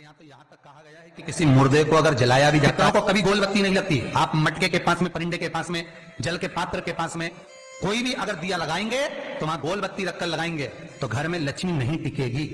यहाँ तो यहाँ तक कहा गया है कि किसी मुर्दे को अगर जलाया भी जाता है तो कभी गोल बत्ती नहीं लगती। आप मटके के पास में, परिंदे के पास में, जल के पात्र के पास में कोई भी अगर दिया लगाएंगे तो वहां गोल बत्ती रखकर लगाएंगे तो घर में लक्ष्मी नहीं टिकेगी।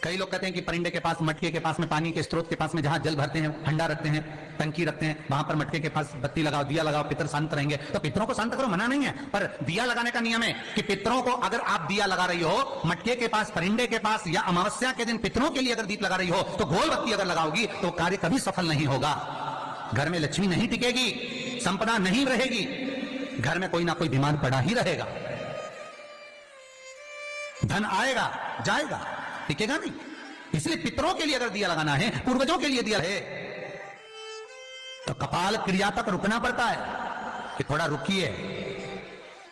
कई लोग कहते हैं कि परिंदे के पास, मटके के पास में, पानी के स्रोत के पास में जहां जल भरते हैं, ठंडा रखते हैं, टंकी रखते हैं, वहां पर मटके के पास बत्ती लगाओ, दिया लगाओ, पितर शांत रहेंगे। तो पितरों को शांत करो, मना नहीं है, पर दिया लगाने का नियम है कि पितरों को अगर आप दिया लगा रही हो मटके के पास, परिंदे के पास, या अमावस्या के दिन पितरों के लिए अगर दीप लगा रही हो तो गोल बत्ती अगर लगाओगी तो कार्य कभी सफल नहीं होगा। घर में लक्ष्मी नहीं टिकेगी, संपदा नहीं रहेगी, घर में कोई ना कोई बीमार पड़ा ही रहेगा, धन आएगा जाएगा, टिकेगा नहीं। इसलिए पितरों के लिए अगर दिया लगाना है, पूर्वजों के लिए दिया है, तो कपाल क्रिया तक रुकना पड़ता है कि थोड़ा रुकिए,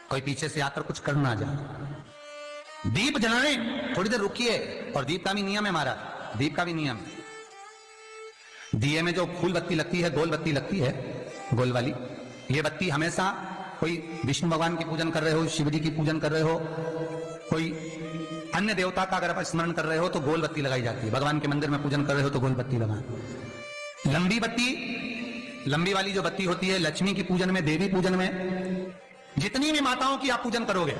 कोई पीछे से आकर कुछ कर ना जाए। दीप जलाने थोड़ी देर रुकिए। और दीप का भी नियम है हमारा, दीप का भी नियम है। दिए में जो फूल बत्ती लगती है, गोल बत्ती लगती है, गोल वाली, ये बत्ती हमेशा कोई विष्णु भगवान की पूजन कर रहे हो, शिव जी की पूजन कर रहे हो, कोई अन्य देवता का अगर आप स्मरण कर रहे हो तो गोल बत्ती लगाई जाती है। भगवान के मंदिर में पूजन कर रहे हो तो गोल बत्ती लगाएं। लंबी बत्ती, लंबी वाली जो बत्ती होती है लक्ष्मी की पूजन में, देवी पूजन में, जितनी भी माताओं की आप पूजन करोगे,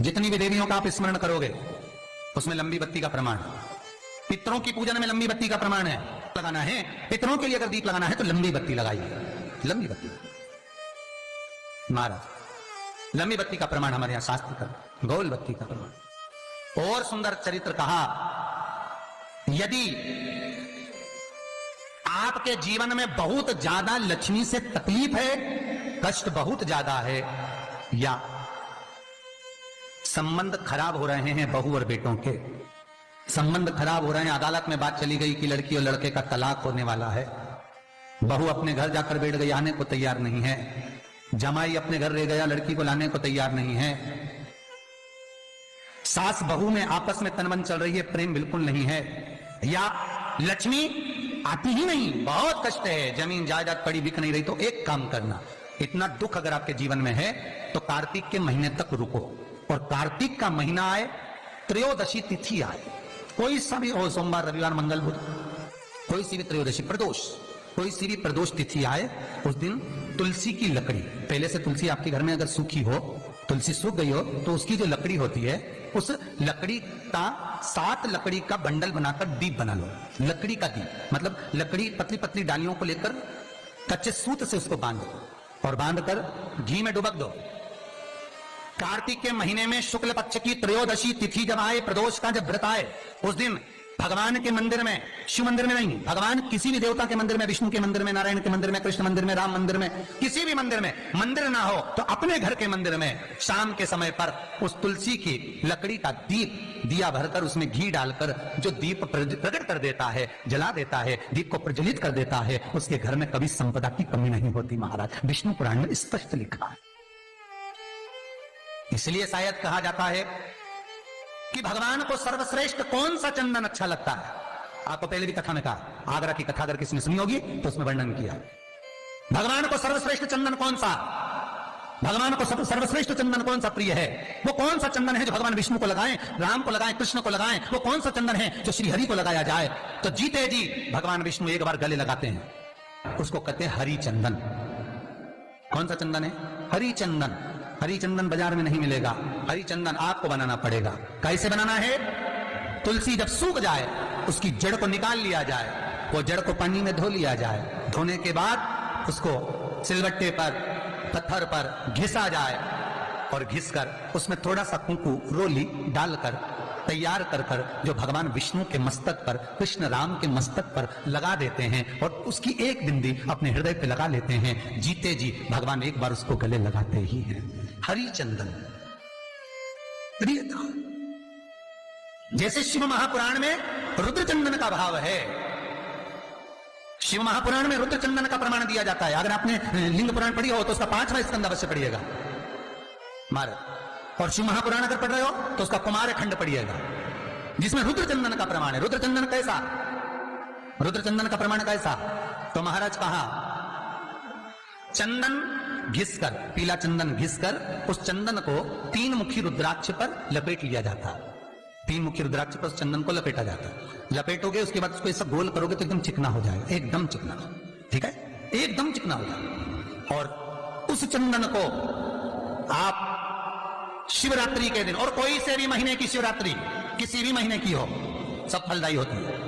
जितनी भी देवियों का आप स्मरण करोगे, उसमें लंबी बत्ती का प्रमाण। पितरों की पूजन में लंबी बत्ती का प्रमाण है। लगाना है पितरों के लिए अगर दीप लगाना है तो लंबी बत्ती लगाइए, लंबी बत्ती। महाराज लंबी बत्ती का प्रमाण हमारे यहां शास्त्र का, गोल बत्ती का प्रमाण। और सुंदर चरित्र कहा, यदि आपके जीवन में बहुत ज्यादा लक्ष्मी से तकलीफ है, कष्ट बहुत ज्यादा है, या संबंध खराब हो रहे हैं, बहू और बेटों के संबंध खराब हो रहे हैं, अदालत में बात चली गई कि लड़की और लड़के का तलाक होने वाला है, बहू अपने घर जाकर बैठ गई, आने को तैयार नहीं है, जमाई अपने घर रह गया, लड़की को लाने को तैयार नहीं है, सास बहू में आपस में तनमन चल रही है, प्रेम बिल्कुल नहीं है, या लक्ष्मी आती ही नहीं, बहुत कष्ट है, जमीन जायदाद पड़ी बिक नहीं रही, तो एक काम करना, इतना दुख अगर आपके जीवन में है तो कार्तिक के महीने तक रुको, और कार्तिक का महीना आए, त्रयोदशी तिथि आए, कोई सा भी हो, सोमवार, रविवार, मंगल, बुध, कोई सी भी त्रयोदशी, प्रदोष, कोई सी भी प्रदोष तिथि आए, उस दिन तुलसी की लकड़ी, पहले से तुलसी आपके घर में अगर सूखी हो, तुलसी सूख गई हो, तो उसकी जो लकड़ी होती है, उस लकड़ी का 7 लकड़ी का बंडल बनाकर दीप बना लो। लकड़ी का दीप मतलब लकड़ी, पतली पतली डालियों को लेकर कच्चे सूत से उसको बांध दो, और बांधकर घी में डुबक दो। कार्तिक के महीने में शुक्ल पक्ष की त्रयोदशी तिथि जब आए, प्रदोष का जब व्रत आए, उस दिन भगवान के मंदिर में, शिव मंदिर में नहीं, भगवान किसी भी देवता के मंदिर में, विष्णु के मंदिर में, नारायण के मंदिर में, कृष्ण मंदिर में, राम मंदिर में, किसी भी मंदिर में, मंदिर ना हो तो अपने घर के मंदिर में शाम के समय पर उस तुलसी की लकड़ी का दीप, दिया भरकर उसमें घी डालकर जो दीप प्रकट कर देता है, जला देता है, दीप को प्रज्वलित कर देता है, उसके घर में कभी संपदा की कमी नहीं होती। महाराज विष्णु पुराण में स्पष्ट लिखा है। इसलिए शायद कहा जाता है कि भगवान को सर्वश्रेष्ठ कौन सा चंदन अच्छा लगता है। आपको पहले भी कथा में कहा, आगरा की कथा अगर किसी ने सुनी होगी तो उसमें वर्णन किया, भगवान को सर्वश्रेष्ठ चंदन कौन सा, भगवान को सर्वश्रेष्ठ चंदन कौन सा प्रिय है, वो कौन सा चंदन है जो भगवान विष्णु को लगाएं, राम को लगाएं, कृष्ण को लगाएं, वो कौन सा चंदन है जो श्री हरि को लगाया जाए। तो जीते जी भगवान विष्णु एक बार गले लगाते हैं, उसको कहते हैं हरि चंदन। कौन सा चंदन है? हरि चंदन। हरि चंदन बाजार में नहीं मिलेगा, हरि चंदन आपको बनाना पड़ेगा। कैसे बनाना है? तुलसी जब सूख जाए उसकी जड़ को निकाल लिया जाए, वो जड़ को पानी में धो लिया जाए, धोने के बाद उसको सिलबट्टे पर, पत्थर पर घिसा जाए, और घिसकर उसमें थोड़ा सा कुंकू, रोली डालकर तैयार कर कर जो भगवान विष्णु के मस्तक पर, कृष्ण राम के मस्तक पर लगा देते हैं, और उसकी एक बिंदी अपने हृदय पे लगा लेते हैं। जीते जी भगवान एक बार उसको गले लगाते ही हैं। हरि चंदन प्रियता। जैसे शिव महापुराण में रुद्र चंदन का भाव है, शिव महापुराण में रुद्र चंदन का प्रमाण दिया जाता है। अगर आपने लिंग पुराण पढ़ी हो तो उसका 5वां स्कंद अवश्य पढ़िएगा महाराज, और शिव महापुराण अगर पढ़ रहे हो तो उसका कुमार खंड पढ़िएगा, जिसमें रुद्र चंदन का प्रमाण है। रुद्र चंदन कैसा? रुद्र चंदन का प्रमाण कैसा? तो महाराज कहा, चंदन घिसकर, पीला चंदन घिसकर उस चंदन को 3 मुखी रुद्राक्ष पर लपेट लिया जाता। तीन मुखी रुद्राक्ष पर चंदन को लपेटा जाता है। लपेटोगे उसके बाद उसको ऐसा गोल करोगे तो एकदम चिकना हो जाएगा, एकदम चिकना। ठीक है, एकदम चिकना हो जाएगा। और उस चंदन को आप शिवरात्रि के दिन, और कोई से भी महीने की शिवरात्रि, किसी भी महीने की हो, सब फलदायी होती है।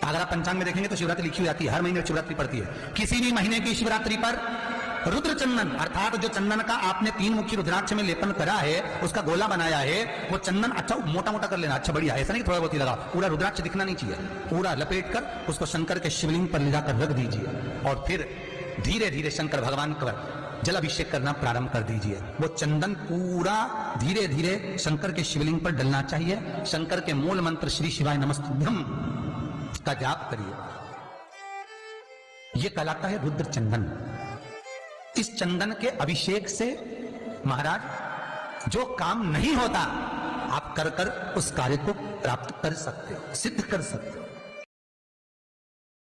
अगर आप पंचांग में देखेंगे तो शिवरात्रि लिखी हुई आती है, हर महीने शिवरात्रि पड़ती है। किसी भी महीने की शिवरात्रि पर रुद्र चंदन, अर्थात जो चंदन का आपने तीन मुखी रुद्राक्ष में लेपन करा है, उसका गोला बनाया है, वो चंदन अच्छा मोटा मोटा कर लेना, अच्छा बढ़िया, ऐसा नहीं थोड़ा बहुत ही लगा, पूरा रुद्राक्ष दिखना नहीं चाहिए। पूरा लपेट कर उसको शंकर के शिवलिंग पर ले जाकर रख दीजिए और फिर धीरे धीरे शंकर भगवान का जल अभिषेक करना प्रारंभ कर दीजिए। वो चंदन पूरा धीरे धीरे शंकर के शिवलिंग पर डलना चाहिए। शंकर के मूल मंत्र श्री शिवाय नमस्तुभ्यं का जाप करिए। यह कहलाता है रुद्र चंदन। इस चंदन के अभिषेक से महाराज जो काम नहीं होता, आप कर कर उस कार्य को प्राप्त कर सकते हो, सिद्ध कर सकते हो।